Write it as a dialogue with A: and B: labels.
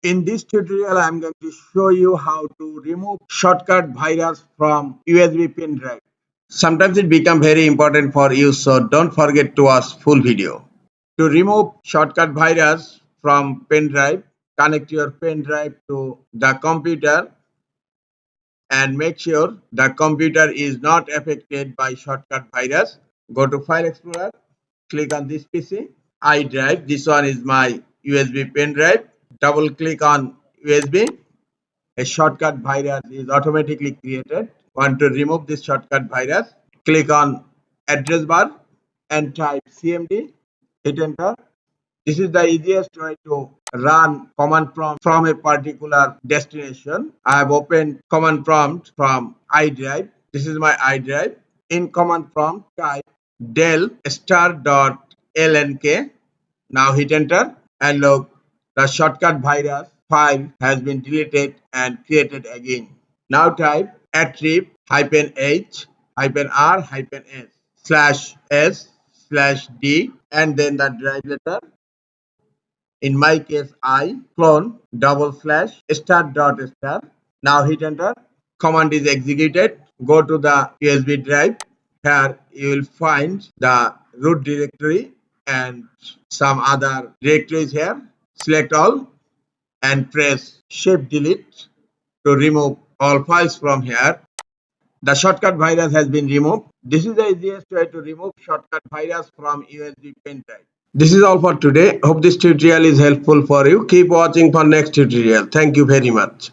A: In this tutorial, I am going to show you how to remove shortcut virus from USB pen drive. Sometimes it becomes very important for you, so don't forget to watch full video. To remove shortcut virus from pen drive, connect your pen drive to the computer and make sure the computer is not affected by shortcut virus. Go to File Explorer, click on this PC, iDrive. This one is my USB pen drive. Double click on USB. A shortcut virus is automatically created. Want to remove this shortcut virus? Click on address bar and type CMD. Hit enter. This is the easiest way to run command prompt from a particular destination. I have opened command prompt from iDrive. This is my iDrive. In command prompt, type del star.lnk. Now hit enter and look, the shortcut virus file has been deleted and created again. Now type attrib -h -r-s /s/d and then the drive letter. In my case, I clone /star.star. Now hit enter. Command is executed. Go to the USB drive. Here you will find the root directory and some other directories here. Select all and press Shift Delete to remove all files from here. The shortcut virus has been removed. This is the easiest way to remove shortcut virus from USB pen drive. This is all for today. Hope this tutorial is helpful for you. Keep watching for next tutorial. Thank you very much.